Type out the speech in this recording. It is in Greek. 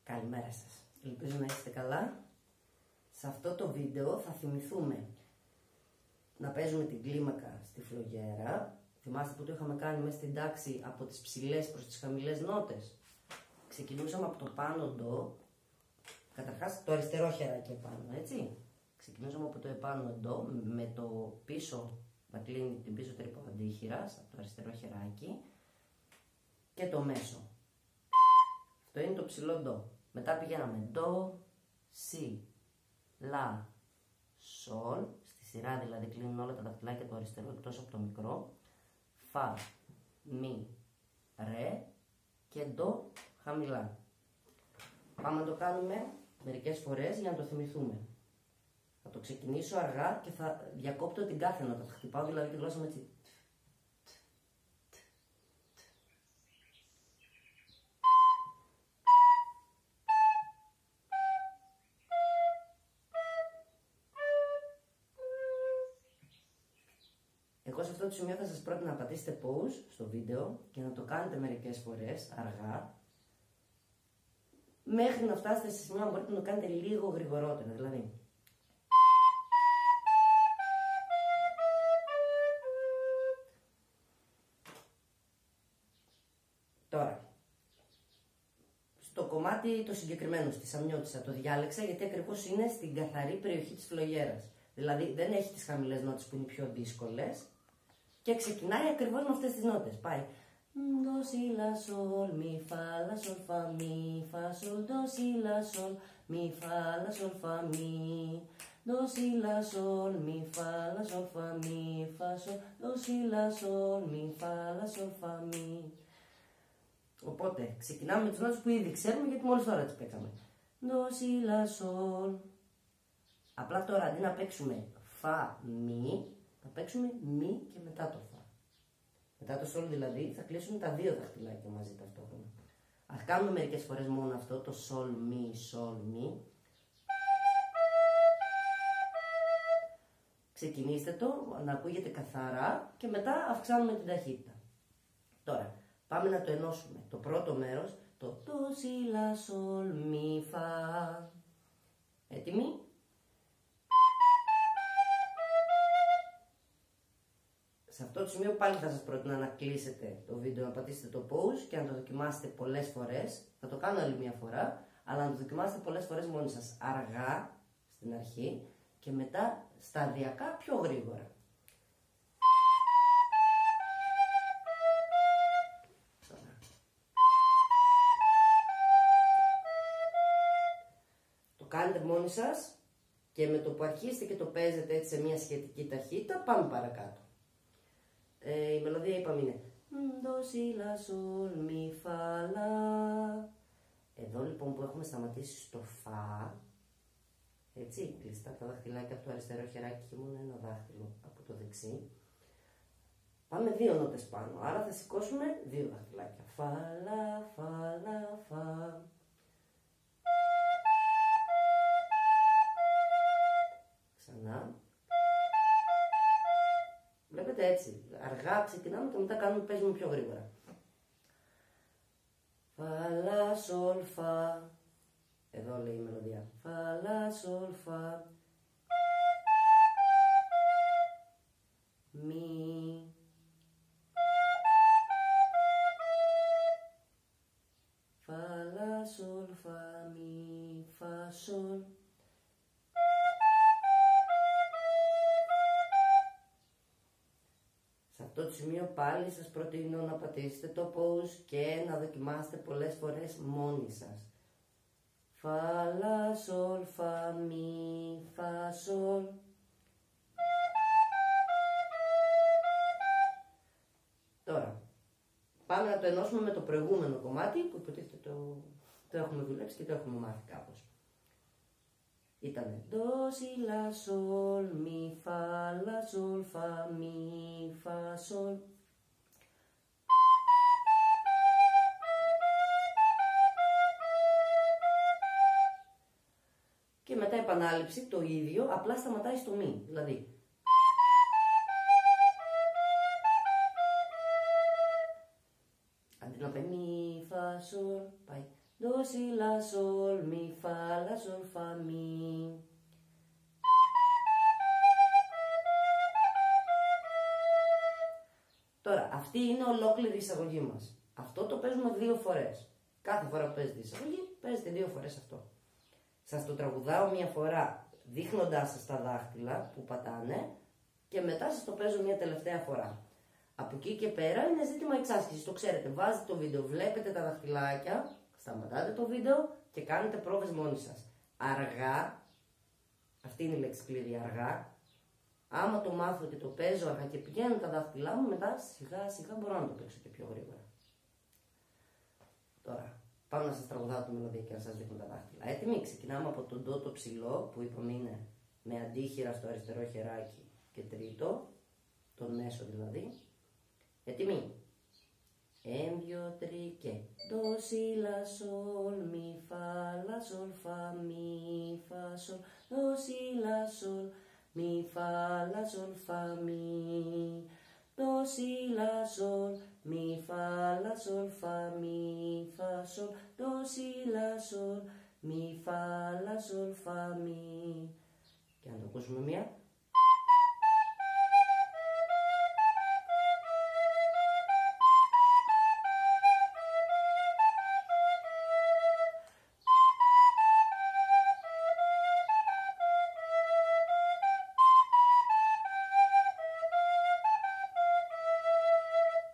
Καλημέρα σας. Ελπίζω να είστε καλά. Σε αυτό το βίντεο θα θυμηθούμε να παίζουμε την κλίμακα στη φλογέρα. Θυμάστε που το είχαμε κάνει μέσα στην τάξη από τις ψηλές προς τις χαμηλές νότες. Ξεκινούσαμε από το πάνω ντο. Καταρχάς το αριστερό χεράκι επάνω, έτσι. Ξεκινούσαμε από το επάνω ντο με το πίσω να κλείνει την πίσω τρύπα αντίχειρας, από το αριστερό χεράκι και το μέσο. Αυτό είναι το ψηλό ντο. Μετά πηγαίναμε ντο, σι, λα, σολ. Στη σειρά δηλαδή κλείνουν όλα τα δαχτυλάκια του αριστερού εκτός από το μικρό. Φα, μι, ρε και ντο χαμηλά. Πάμε να το κάνουμε μερικές φορές για να το θυμηθούμε. Θα το ξεκινήσω αργά και θα διακόπτω την κάθε νότα. Θα χτυπάω δηλαδή τη γλώσσα με έτσι. Εγώ σε αυτό το σημείο θα σας πρότεινα να πατήσετε pause στο βίντεο και να το κάνετε μερικές φορές αργά, μέχρι να φτάσετε σε σημείο να μπορείτε να το κάνετε λίγο γρηγορότερα, δηλαδή. Τώρα, στο κομμάτι το συγκεκριμένο, στη Σαμιώτισσα, το διάλεξα γιατί ακριβώς είναι στην καθαρή περιοχή της φλογέρας. Δηλαδή δεν έχει τις χαμηλές νότες που είναι πιο δύσκολες και ξεκινάει ακριβώς με αυτές τις νότες. Πάει ντο, σι, λα, σολ, μι, φα, λα, σολ, φα, μι, φα, σολ, ντο, σι, λα, σολ, μι, φα, λα, σολ, φα, μι, ντο, σι, λα, σολ, μι, φα, λα, σολ, φα, μι, φα, σολ, ντο, σι, λα, σολ, μι, φα, λα, σολ, φα, μι. Οπότε ξεκινάμε με τις νότες που ήδη ξέρουμε γιατί μόλις τώρα τις παίξαμε. Ντο, σι, λα, σολ. Απλά τώρα αντί να παίξουμε φα, μι, θα παίξουμε μι και μετά το φα. Μετά το σολ δηλαδή θα κλείσουμε τα δύο δαχτυλάκια μαζί ταυτόχρονα. Ας κάνουμε μερικές φορές μόνο αυτό, το σολ, μι, σολ, μι. Ξεκινήστε το, να ακούγεται καθαρά και μετά αυξάνουμε την ταχύτητα. Τώρα, πάμε να το ενώσουμε. Το πρώτο μέρος, το ντο, σι, λα, σολ, μι, φα. Έτοιμοι? Σε αυτό το σημείο πάλι θα σας πρότεινα να κλείσετε το βίντεο, να πατήσετε το pause και να το δοκιμάσετε πολλές φορές. Θα το κάνω άλλη μια φορά, αλλά να το δοκιμάσετε πολλές φορές μόνοι σας. Αργά στην αρχή και μετά σταδιακά πιο γρήγορα. Το κάνετε μόνοι σας και με το που αρχίσετε και το παίζετε έτσι σε μια σχετική ταχύτητα, πάμε παρακάτω. Η μελωδία είπαμε είναι ντο, σι, λα, σολ, μι, φα, λα. Εδώ λοιπόν που έχουμε σταματήσει στο φα, έτσι, κλειστά τα δαχτυλάκια από το αριστερό χεράκι και μόνο ένα δάχτυλο από το δεξί, πάμε δύο νότες πάνω, άρα θα σηκώσουμε δύο δαχτυλάκια. Φα, λα, φα, λα, φα. Ξανά. Βλέπετε έτσι, αργά ξεκινάμε και μετά παίζουμε πιο γρήγορα. Φα, λα, σολ, φα. Εδώ λέει η μελωδία. Φα, λα, σολ, φα. Μι. Φα, λα, σολ, φα, μι, φα, σολ. Σε αυτό το σημείο πάλι σας προτείνω να πατήσετε το pause και να δοκιμάσετε πολλές φορές μόνοι σας. Φα, λα, σολ, φα, μι, φα, σολ. Τώρα, πάμε να το ενώσουμε με το προηγούμενο κομμάτι που υποτίθεται το έχουμε δουλέψει και το έχουμε μάθει κάπως. Ήτανε ντο, σι, λα, σολ, μι, φα, λα, σολ, φα, μι, φα, σολ. Και μετά επανάληψη το ίδιο, απλά σταματάει στο μι, δηλαδή. Αντί να πάει μι, φα, σολ, πάει ντο, σι, λα, σολ, μι, φα, λα, σολ, φα, μι. Τώρα, αυτή είναι ολόκληρη η εισαγωγή μας. Αυτό το παίζουμε 2 φορές. Κάθε φορά που παίζετε εισαγωγή, παίζετε 2 φορές αυτό. Σας το τραγουδάω μία φορά δείχνοντάς σας τα δάχτυλα που πατάνε και μετά σας το παίζω μία τελευταία φορά. Από εκεί και πέρα είναι ζήτημα εξάσκησης, το ξέρετε. Βάζετε το βίντεο, βλέπετε τα δαχτυλάκια, σταματάτε το βίντεο και κάνετε πρόβες μόνοι σας. Αργά, αυτή είναι η λέξη σκληρή, αργά. Άμα το μάθω και το παίζω αργά και πηγαίνουν τα δάχτυλά μου, μετά σιγά σιγά μπορώ να το παίξω και πιο γρήγορα. Τώρα, πάμε να σας τραγουδάω τη μελωδία και να σας δείχνω τα δάχτυλα. Έτοιμοι, ξεκινάμε από τον ντο το ψηλό, που είπαμε είναι με αντίχειρα στο αριστερό χεράκι και τρίτο, τον μέσο δηλαδή. Έτοιμοι. 1, 2, 3 και ντο, σι, λα, σολ, μι, φα, λα, σολ, φα, μι, φα, σολ, ντο, σι, λα, σολ, μι, φα, λα, σολ, φα, μι, ντο, σι, λα, σολ, μι, φα, λα, σολ, φα, μι, φα, σολ, ντο, σι, λα, σολ, μι, φα, λα, σολ, φα, μι. Και να το ακούσουμε μία.